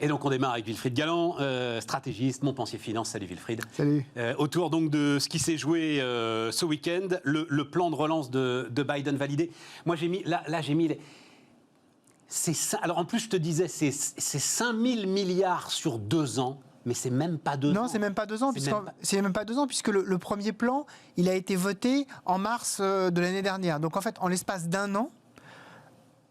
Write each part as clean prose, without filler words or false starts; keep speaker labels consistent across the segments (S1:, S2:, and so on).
S1: Et donc on démarre avec Wilfried Galland, stratégiste, Montpensier Finance. Salut Wilfried.
S2: Salut.
S1: Autour donc de ce qui s'est joué ce week-end, le plan de relance de Biden validé. Moi j'ai mis, j'ai mis alors en plus je te disais, c'est 5 000 milliards sur 2 ans. Mais c'est même pas 2 ans.
S2: Non, c'est même pas 2 ans, puisque le premier plan, il a été voté en mars de l'année dernière. Donc en fait, en l'espace d'1 an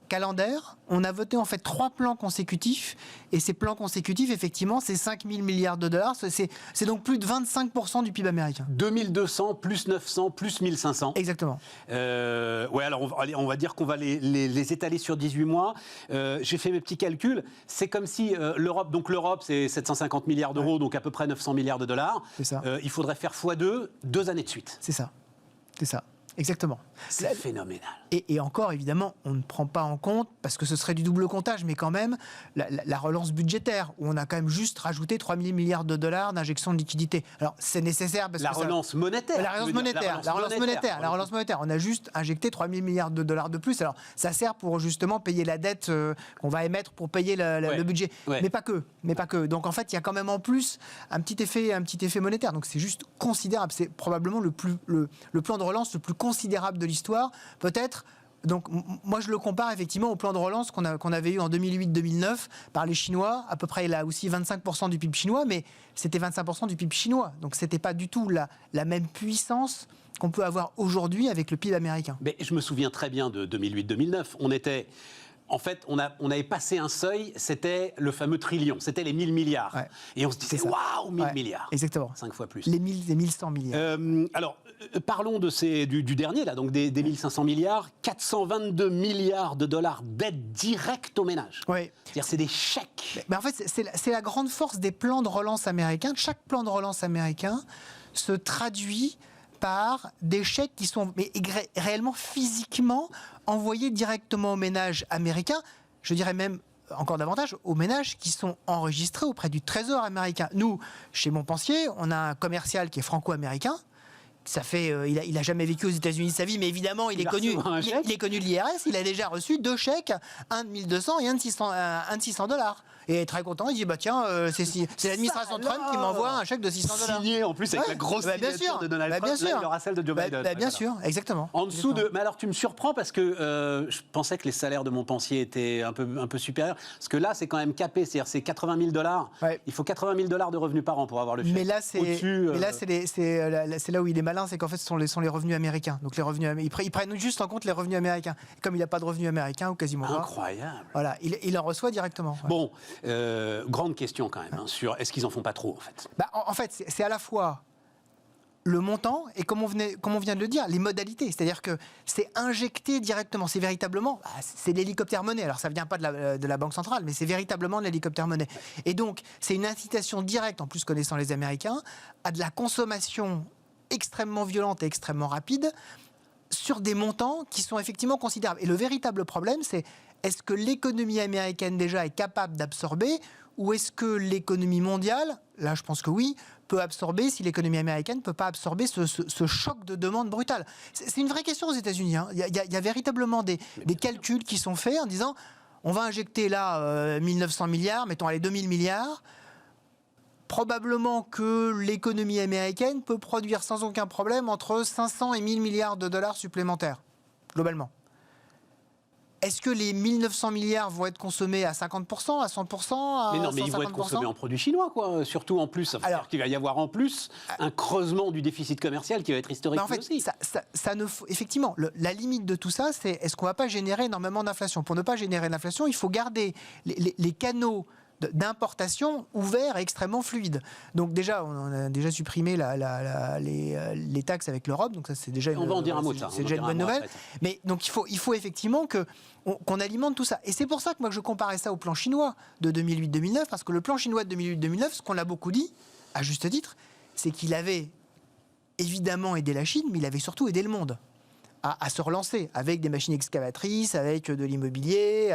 S2: calendaire, on a voté en fait 3 plans consécutifs, et ces plans consécutifs, effectivement, c'est 5 000 milliards de dollars, c'est donc plus de 25% du PIB américain.
S1: 2200, plus 900, plus 1500.
S2: Exactement.
S1: Ouais, alors on va dire qu'on va les étaler sur 18 mois. J'ai fait mes petits calculs, c'est comme si l'Europe c'est 750 milliards d'euros, donc à peu près 900 milliards de dollars.
S2: C'est ça.
S1: Il faudrait faire x2, 2 années de suite.
S2: C'est ça. Exactement.
S1: C'est phénoménal.
S2: Et encore, évidemment, on ne prend pas en compte, parce que ce serait du double comptage, mais quand même, la relance budgétaire, où on a quand même juste rajouté 3 000 milliards de dollars d'injection de liquidité. Alors, c'est nécessaire parce
S1: la
S2: que
S1: relance monétaire.
S2: La relance monétaire. On a juste injecté 3 000 milliards de dollars de plus. Alors, ça sert pour justement payer la dette qu'on va émettre pour payer le budget. Ouais. Mais pas que. Donc, en fait, il y a quand même en plus un petit effet monétaire. Donc, c'est juste considérable. C'est probablement le plan de relance le plus considérable de l'histoire, peut-être. Donc moi je le compare effectivement au plan de relance qu'on avait eu en 2008-2009 par les Chinois, à peu près là aussi 25% du PIB chinois, mais c'était 25% du PIB chinois, donc c'était pas du tout la même puissance qu'on peut avoir aujourd'hui avec le PIB américain.
S1: Mais je me souviens très bien de 2008-2009, en fait, on avait passé un seuil, c'était le fameux trillion, c'était les 1000 milliards. Ouais. Et on se disait, waouh, 1000 milliards.
S2: Exactement.
S1: 5 fois plus.
S2: Les 1100 milliards.
S1: Alors, parlons du dernier, là, donc des 1500 milliards, 422 milliards de dollars d'aide directe aux ménages.
S2: Oui.
S1: C'est-à-dire, c'est des chèques.
S2: Mais en fait, c'est la grande force des plans de relance américains. Chaque plan de relance américain se traduit par des chèques qui sont réellement, physiquement envoyés directement aux ménages américains, je dirais même encore davantage aux ménages qui sont enregistrés auprès du Trésor américain. Nous, chez Montpensier, on a un commercial qui est franco-américain. Ça fait, il a jamais vécu aux États-Unis de sa vie, mais évidemment, il est connu de l'IRS. Il a déjà reçu 2 chèques, un de 1200 et un de 600 dollars. Et très content, il dit tiens, c'est l'administration Trump qui m'envoie un chèque de 600 dollars.
S1: Signé en plus avec la grosse signature de Donald Trump. Là, il aura celle de Joe Biden.
S2: Bien sûr, exactement.
S1: En dessous de. Mais alors, tu me surprends parce que je pensais que les salaires de Montpensier étaient un peu supérieurs. Parce que là, c'est quand même capé, c'est-à-dire c'est 80 000 dollars. Ouais. Il faut 80 000 dollars de revenus par an pour avoir le chèque.
S2: Mais là, c'est là où il est malin, c'est qu'en fait, ce sont les revenus américains. Donc les revenus, ils prennent juste en compte les revenus américains. Comme il n'a pas de revenus américains ou quasiment pas.
S1: Incroyable.
S2: Voilà, il en reçoit directement. Ouais.
S1: Bon, grande question quand même sur est-ce qu'ils en font pas trop en fait.
S2: En fait, c'est à la fois le montant et comme on vient de le dire, les modalités. C'est-à-dire que c'est injecté directement. C'est véritablement, c'est l'hélicoptère monnaie. Alors ça vient pas de la Banque centrale, mais c'est véritablement de l'hélicoptère monnaie. Et donc c'est une incitation directe, en plus connaissant les Américains, à de la consommation extrêmement violente et extrêmement rapide sur des montants qui sont effectivement considérables. Et le véritable problème, c'est est-ce que l'économie américaine déjà est capable d'absorber, ou est-ce que l'économie mondiale, là je pense que oui, peut absorber si l'économie américaine ne peut pas absorber ce choc de demande brutale. C'est une vraie question aux États-Unis. Hein. Il y a véritablement des calculs qui sont faits en disant on va injecter là 1900 milliards, mettons allez 2000 milliards. Probablement que l'économie américaine peut produire sans aucun problème entre 500 et 1000 milliards de dollars supplémentaires, globalement. Est-ce que les 1900 milliards vont être consommés à 50%, à 100%, à 150%?
S1: Mais non, mais ils vont être consommés en produits chinois, quoi. Surtout en plus. Alors qu'il va y avoir en plus un creusement du déficit commercial qui va être historique aussi.
S2: Effectivement, la limite de tout ça, c'est est-ce qu'on ne va pas générer énormément d'inflation? Pour ne pas générer d'inflation, il faut garder les canaux d'importation ouvert et extrêmement fluide. Donc déjà, on a déjà supprimé les taxes avec l'Europe, donc ça c'est déjà
S1: on va en dire un mot de ça.
S2: C'est déjà une bonne nouvelle. Mais donc il faut effectivement qu'on alimente tout ça. Et c'est pour ça que moi je comparais ça au plan chinois de 2008-2009, parce que le plan chinois de 2008-2009, ce qu'on a beaucoup dit, à juste titre, c'est qu'il avait évidemment aidé la Chine, mais il avait surtout aidé le monde à se relancer avec des machines excavatrices, avec de l'immobilier,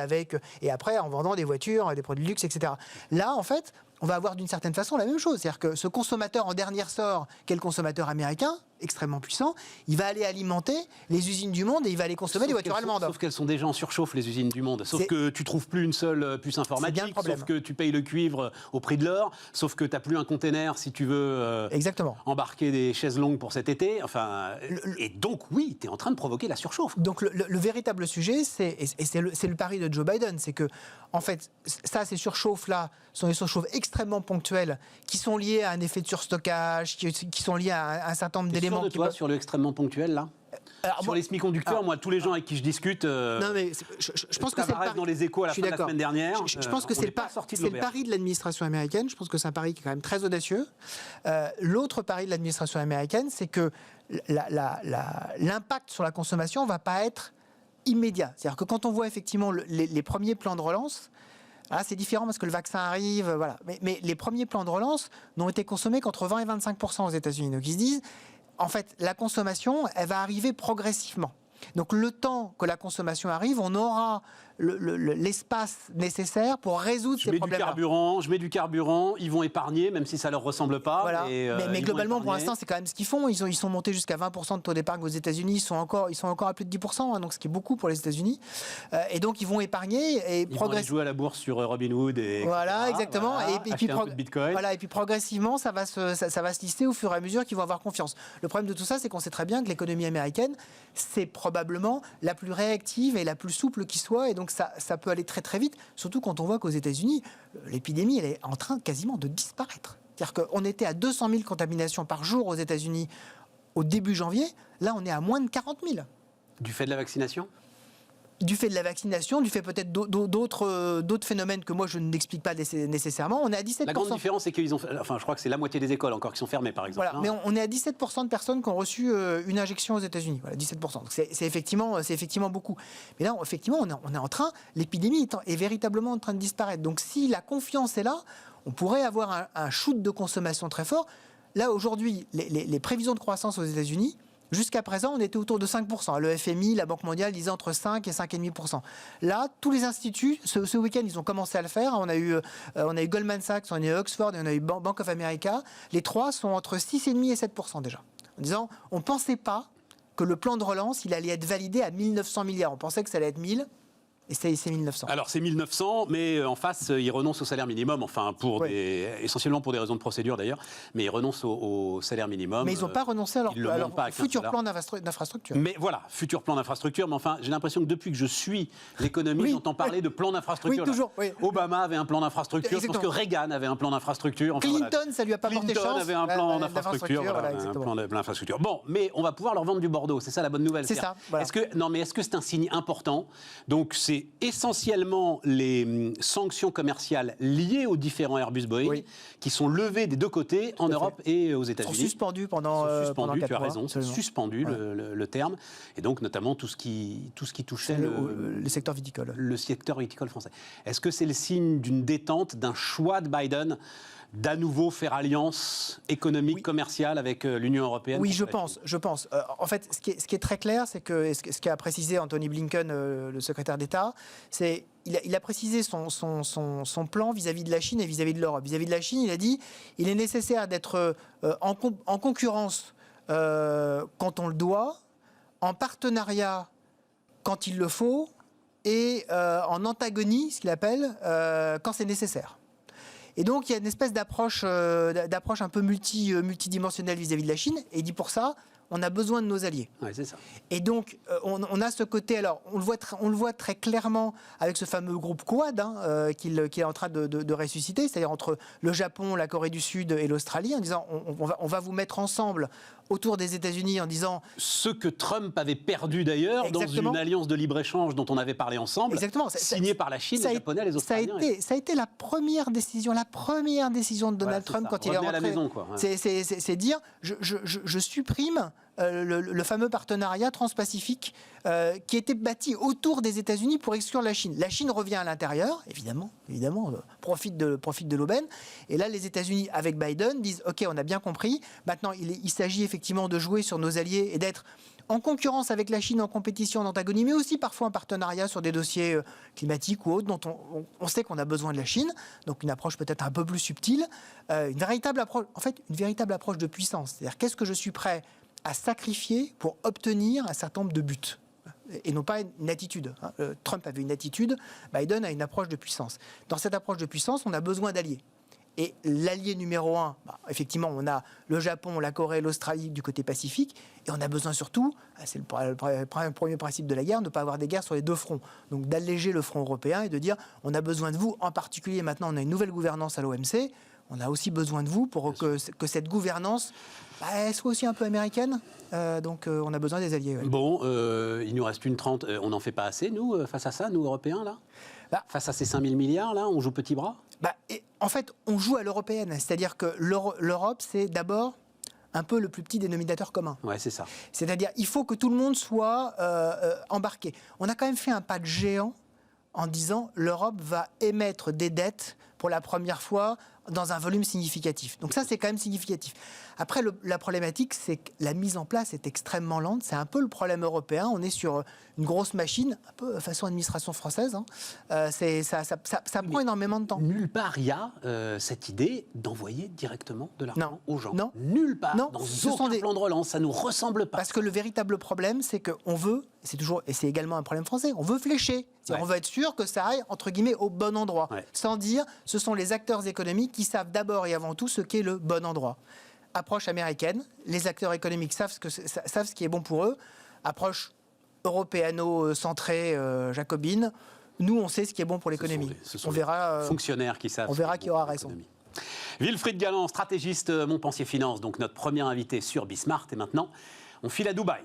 S2: et après en vendant des voitures, des produits de luxe, etc. Là, en fait, on va avoir d'une certaine façon la même chose. C'est-à-dire que ce consommateur en dernier sort, qui est le consommateur américain, extrêmement puissant, il va aller alimenter les usines du monde et il va aller consommer des voitures allemandes.
S1: Sauf qu'elles sont déjà en surchauffe, les usines du monde. Sauf que tu trouves plus une seule puce informatique, sauf que tu payes le cuivre au prix de l'or, sauf que tu n'as plus un container si tu veux embarquer des chaises longues pour cet été. Enfin, et donc, oui, tu es en train de provoquer la surchauffe.
S2: Donc, le véritable sujet, c'est le pari de Joe Biden, c'est que, en fait, ces surchauffes-là sont des surchauffes extrêmement ponctuelles qui sont liées à un effet de surstockage, qui sont liées à un certain nombre d'éléments.
S1: De toi sur le extrêmement ponctuel, là sur les semi-conducteurs, moi, tous les gens avec qui je discute,
S2: non, mais je pense que c'est le pari.
S1: Dans les échos à la fin de la semaine dernière.
S2: Je pense que c'est le pari de l'administration américaine. Je pense que c'est un pari qui est quand même très audacieux. L'autre pari de l'administration américaine, c'est que l'impact sur la consommation ne va pas être immédiat. C'est-à-dire que quand on voit effectivement les premiers plans de relance, là, c'est différent parce que le vaccin arrive, voilà. Mais les premiers plans de relance n'ont été consommés qu'entre 20 et 25% aux États-Unis. Donc ils se disent, en fait, la consommation, elle va arriver progressivement. Donc le temps que la consommation arrive, on aura l'espace nécessaire pour résoudre ces problèmes-là.
S1: Je mets du carburant, ils vont épargner, même si ça ne leur ressemble pas.
S2: Voilà. Mais globalement, pour l'instant, c'est quand même ce qu'ils font. Ils sont montés jusqu'à 20% de taux d'épargne aux États-Unis. Ils sont encore à plus de 10%, hein, donc ce qui est beaucoup pour les États-Unis. Et donc, ils vont épargner et
S1: vont aller jouer à la bourse sur Robinhood.
S2: Voilà, exactement.
S1: Voilà, et puis un peu de Bitcoin.
S2: Voilà, et puis progressivement, ça va se lister au fur et à mesure qu'ils vont avoir confiance. Le problème de tout ça, c'est qu'on sait très bien que l'économie américaine, c'est probablement la plus réactive et la plus souple qui soit. Et donc, ça peut aller très très vite, surtout quand on voit qu'aux États-Unis, l'épidémie, elle est en train quasiment de disparaître. C'est-à-dire qu'on était à 200 000 contaminations par jour aux États-Unis au début janvier. Là, on est à moins de 40 000.
S1: Du fait de la vaccination ?
S2: Du fait de la vaccination, du fait peut-être d'autres phénomènes que moi je n'explique pas nécessairement, on est à 17%.
S1: La grande différence, c'est qu'ils ont, je crois que c'est la moitié des écoles encore qui sont fermées, par exemple.
S2: Voilà, mais on est à 17% de personnes qui ont reçu une injection aux États-Unis. Voilà, 17%. Donc c'est effectivement beaucoup. Mais là, effectivement, on est en train, l'épidémie est véritablement en train de disparaître. Donc si la confiance est là, on pourrait avoir un shoot de consommation très fort. Là, aujourd'hui, les prévisions de croissance aux États-Unis, jusqu'à présent, on était autour de 5%. Le FMI, la Banque mondiale disait entre 5 et 5,5%. Là, tous les instituts, ce week-end, ils ont commencé à le faire. On a eu Goldman Sachs, on a eu Oxford et on a eu Bank of America. Les trois sont entre 6,5 et 7% déjà. En disant, on ne pensait pas que le plan de relance, il allait être validé à 1 900 milliards. On pensait que ça allait être 1000. Et c'est 1 900.
S1: Alors c'est 1 900, mais en face, ils renoncent au salaire minimum, essentiellement pour des raisons de procédure d'ailleurs, mais ils renoncent au salaire minimum.
S2: Mais ils n'ont pas renoncé à leur futur plan d'infrastructure.
S1: Mais voilà, futur plan d'infrastructure, mais enfin, j'ai l'impression que depuis que je suis l'économie, j'entends parler de plan d'infrastructure.
S2: Oui, toujours. Oui.
S1: Obama avait un plan d'infrastructure, je pense que Reagan avait un plan d'infrastructure.
S2: Enfin, Clinton, ça lui a pas porté chance.
S1: Clinton avait un plan d'infrastructure. Un plan d'infrastructure. Bon, mais on va pouvoir leur vendre du Bordeaux, c'est ça la bonne nouvelle.
S2: C'est ça. Voilà.
S1: Est-ce que c'est un signe important ? Donc c'est essentiellement les sanctions commerciales liées aux différents Airbus-Boeing qui sont levées des deux côtés, en Europe et aux États-Unis.
S2: Sont suspendues pendant 4 mois.
S1: Tu as raison, c'est suspendu le terme, et donc notamment tout ce qui touchait
S2: le secteur viticole.
S1: Le secteur viticole français. Est-ce que c'est le signe d'une détente, d'un choix de Biden d'à nouveau faire alliance économique, commerciale avec l'Union européenne?
S2: Oui, je pense. En fait, ce qui est très clair, c'est que ce qu'a précisé Anthony Blinken, le secrétaire d'État, c'est il a précisé son plan vis-à-vis de la Chine et vis-à-vis de l'Europe. Vis-à-vis de la Chine, il a dit il est nécessaire d'être en concurrence quand on le doit, en partenariat quand il le faut, et en antagonie, ce qu'il appelle, quand c'est nécessaire. Et donc, il y a une espèce d'approche un peu multidimensionnelle vis-à-vis de la Chine. Et il dit pour ça, on a besoin de nos alliés.
S1: Ouais, c'est ça.
S2: Et donc, on a ce côté, alors, on le voit très clairement avec ce fameux groupe Quad qu'il est en train de ressusciter, c'est-à-dire entre le Japon, la Corée du Sud et l'Australie, en disant on va vous mettre ensemble autour des États-Unis en disant...
S1: Ce que Trump avait perdu d'ailleurs dans une alliance de libre-échange dont on avait parlé ensemble, signée par la Chine, les Japonais, les Australiens.
S2: Ça a été la première décision de Donald Trump quand il est rentré.
S1: À la maison, quoi. Ouais.
S2: C'est dire, je supprime le fameux partenariat transpacifique qui était bâti autour des États-Unis pour exclure la Chine. La Chine revient à l'intérieur, évidemment, profite de l'aubaine. Et là, les États-Unis, avec Biden, disent « Ok, on a bien compris. Maintenant, il s'agit effectivement de jouer sur nos alliés et d'être en concurrence avec la Chine, en compétition, en antagonie, mais aussi parfois en partenariat sur des dossiers climatiques ou autres dont on sait qu'on a besoin de la Chine. Donc une approche peut-être un peu plus subtile, une véritable approche de puissance. C'est-à-dire qu'est-ce que je suis prêt à sacrifier pour obtenir un certain nombre de buts. Et non pas une attitude. Trump avait une attitude, Biden a une approche de puissance. Dans cette approche de puissance, on a besoin d'alliés. Et l'allié numéro un, effectivement, on a le Japon, la Corée, l'Australie du côté Pacifique, et on a besoin surtout, c'est le premier principe de la guerre, de ne pas avoir des guerres sur les deux fronts. Donc d'alléger le front européen et de dire, on a besoin de vous, en particulier maintenant on a une nouvelle gouvernance à l'OMC, on a aussi besoin de vous pour que cette gouvernance soit aussi un peu américaine. Donc on a besoin des alliés. Ouais.
S1: Bon, il nous reste une 30. On n'en fait pas assez, nous, face à ça, nous, Européens, là face à ces 5 000 milliards, là, on joue petit bras
S2: en fait, on joue à l'européenne. C'est-à-dire que l'Europe, c'est d'abord un peu le plus petit dénominateur commun.
S1: Ouais, c'est ça.
S2: C'est-à-dire il faut que tout le monde soit embarqué. On a quand même fait un pas de géant en disant l'Europe va émettre des dettes pour la première fois dans un volume significatif. Donc ça, c'est quand même significatif. Après, la problématique, c'est que la mise en place est extrêmement lente. C'est un peu le problème européen. On est sur une grosse machine, un peu façon administration française. Ça prend énormément de temps.
S1: Nulle part, il y a cette idée d'envoyer directement de l'argent aux gens.
S2: Non.
S1: Nulle part.
S2: Non.
S1: Dans aucun plan de relance, ça ne nous ressemble pas.
S2: Parce que le véritable problème, c'est qu'on veut, et c'est également un problème français, on veut flécher. On veut être sûr que ça aille, entre guillemets, au bon endroit. Ouais. Sans dire, ce sont les acteurs économiques qui savent d'abord et avant tout ce qu'est le bon endroit. Approche américaine, les acteurs économiques savent ce qui est bon pour eux. Approche européano-centrée, jacobine. Nous, on sait ce qui est bon pour l'économie.
S1: On verra. Fonctionnaires qui savent.
S2: On verra qui aura raison.
S1: Wilfried Galland, stratégiste Montpensier Finance, donc notre premier invité sur Bismart. Et maintenant, on file à Dubaï.